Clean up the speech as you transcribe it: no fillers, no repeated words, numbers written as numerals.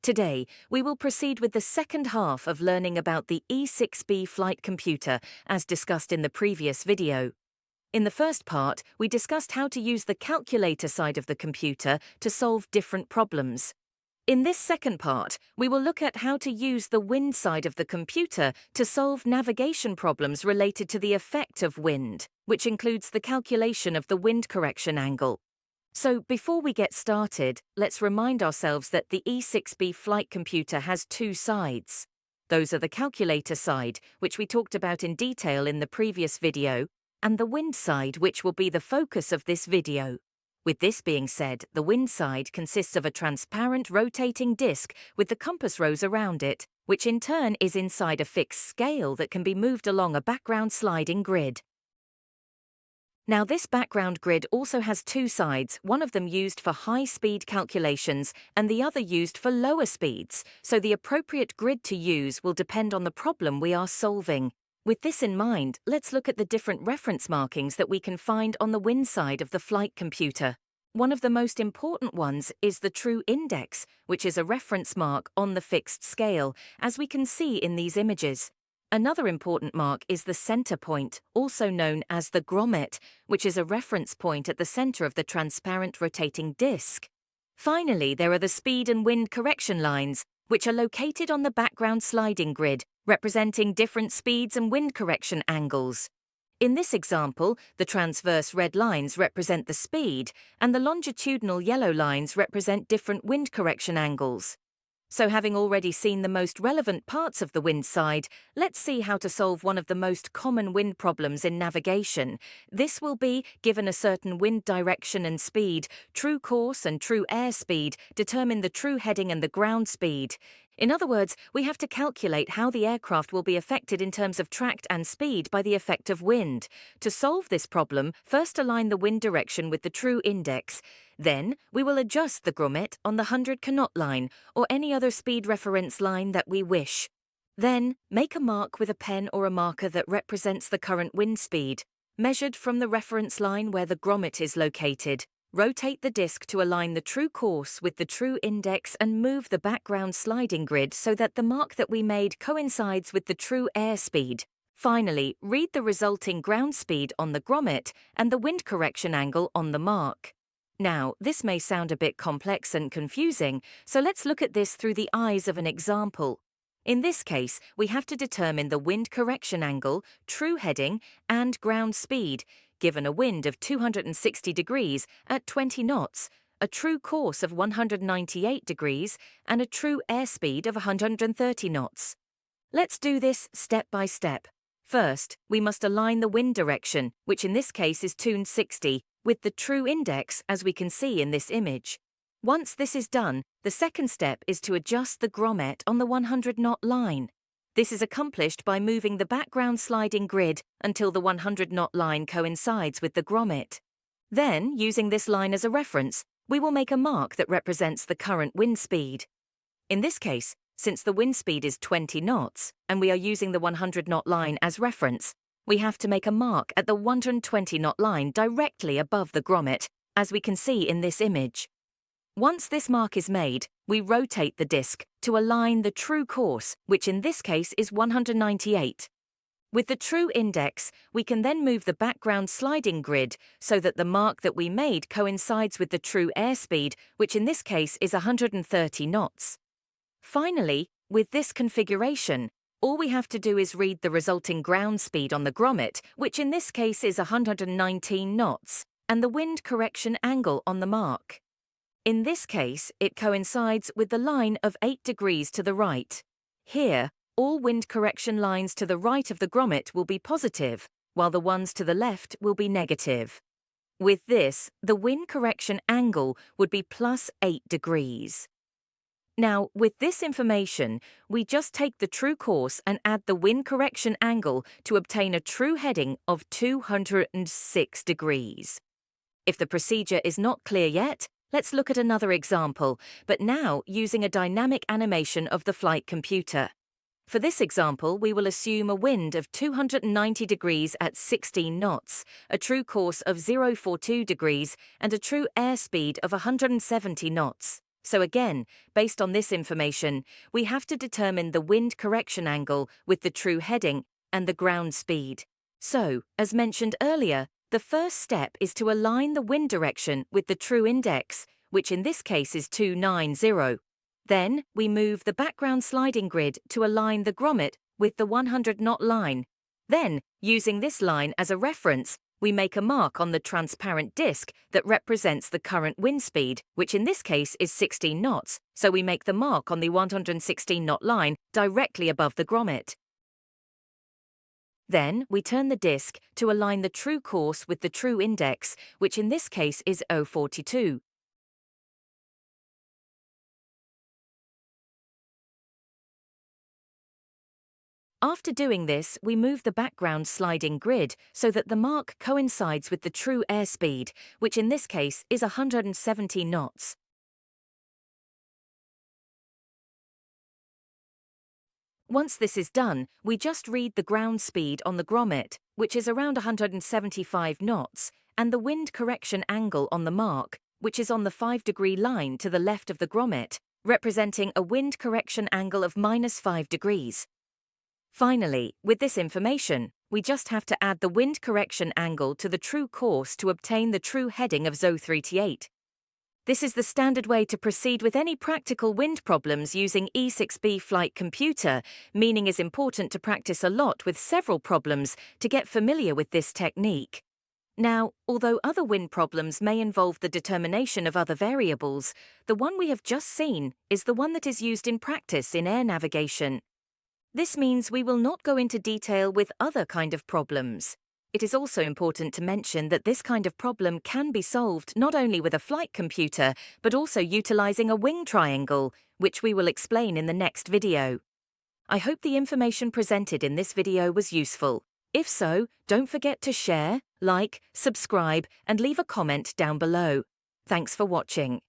Today, we will proceed with the second half of learning about the E6B Flight Computer, as discussed in the previous video. In the first part, we discussed how to use the calculator side of the computer to solve different problems. In this second part, we will look at how to use the wind side of the computer to solve navigation problems related to the effect of wind, which includes the calculation of the wind correction angle. So before we get started, let's remind ourselves that the E6B Flight Computer has two sides. Those are the calculator side, which we talked about in detail in the previous video, and the wind side, which will be the focus of this video. With this being said, the wind side consists of a transparent rotating disc with the compass rose around it, which in turn is inside a fixed scale that can be moved along a background sliding grid. Now, this background grid also has two sides, one of them used for high-speed calculations and the other used for lower speeds, so the appropriate grid to use will depend on the problem we are solving. With this in mind, let's look at the different reference markings that we can find on the wind side of the flight computer. One of the most important ones is the true index, which is a reference mark on the fixed scale, as we can see in these images. Another important mark is the center point, also known as the grommet, which is a reference point at the center of the transparent rotating disc. Finally, there are the speed and wind correction lines, which are located on the background sliding grid, representing different speeds and wind correction angles. In this example, the transverse red lines represent the speed, and the longitudinal yellow lines represent different wind correction angles. So having already seen the most relevant parts of the wind side, let's see how to solve one of the most common wind problems in navigation. This will be, given a certain wind direction and speed, true course and true airspeed determine the true heading and the ground speed. In other words, we have to calculate how the aircraft will be affected in terms of tract and speed by the effect of wind. To solve this problem, first align the wind direction with the true index. Then, we will adjust the grommet on the 100 knot line or any other speed reference line that we wish. Then, make a mark with a pen or a marker that represents the current wind speed, measured from the reference line where the grommet is located. Rotate the disc to align the true course with the true index and move the background sliding grid so that the mark that we made coincides with the true airspeed. Finally, read the resulting ground speed on the grommet and the wind correction angle on the mark. Now, this may sound a bit complex and confusing, so let's look at this through the eyes of an example. In this case, we have to determine the wind correction angle, true heading, and ground speed, given a wind of 260 degrees at 20 knots, a true course of 198 degrees, and a true airspeed of 130 knots. Let's do this step by step. First, we must align the wind direction, which in this case is tuned 60, with the true index, as we can see in this image. Once this is done, the second step is to adjust the grommet on the 100 knot line. This is accomplished by moving the background sliding grid until the 100 knot line coincides with the grommet. Then, using this line as a reference, we will make a mark that represents the current wind speed. In this case, since the wind speed is 20 knots, and we are using the 100 knot line as reference, we have to make a mark at the 120 knot line directly above the grommet, as we can see in this image. Once this mark is made, we rotate the disc to align the true course, which in this case is 198. With the true index, we can then move the background sliding grid so that the mark that we made coincides with the true airspeed, which in this case is 130 knots. Finally, with this configuration, all we have to do is read the resulting ground speed on the grommet, which in this case is 119 knots, and the wind correction angle on the mark. In this case, it coincides with the line of 8 degrees to the right. Here, all wind correction lines to the right of the grommet will be positive, while the ones to the left will be negative. With this, the wind correction angle would be plus 8 degrees. Now, with this information, we just take the true course and add the wind correction angle to obtain a true heading of 206 degrees. If the procedure is not clear yet, let's look at another example, but now using a dynamic animation of the flight computer. For this example, we will assume a wind of 290 degrees at 16 knots, a true course of 042 degrees, and a true airspeed of 170 knots. So again, based on this information, we have to determine the wind correction angle with the true heading and the ground speed. So, as mentioned earlier, the first step is to align the wind direction with the true index, which in this case is 290. Then, we move the background sliding grid to align the grommet with the 100-knot line. Then, using this line as a reference, we make a mark on the transparent disc that represents the current wind speed, which in this case is 16 knots, so we make the mark on the 116-knot line directly above the grommet. Then, we turn the disc to align the true course with the true index, which in this case is 042. After doing this, we move the background sliding grid so that the mark coincides with the true airspeed, which in this case is 170 knots. Once this is done, we just read the ground speed on the grommet, which is around 175 knots, and the wind correction angle on the mark, which is on the 5-degree line to the left of the grommet, representing a wind correction angle of -5 degrees. Finally, with this information, we just have to add the wind correction angle to the true course to obtain the true heading of ZO38. This is the standard way to proceed with any practical wind problems using E6B Flight Computer, meaning is important to practice a lot with several problems to get familiar with this technique. Now, although other wind problems may involve the determination of other variables, the one we have just seen is the one that is used in practice in air navigation. This means we will not go into detail with other kind of problems. It is also important to mention that this kind of problem can be solved not only with a flight computer, but also utilizing a wing triangle, which we will explain in the next video. I hope the information presented in this video was useful. If so, don't forget to share, like, subscribe, and leave a comment down below. Thanks for watching.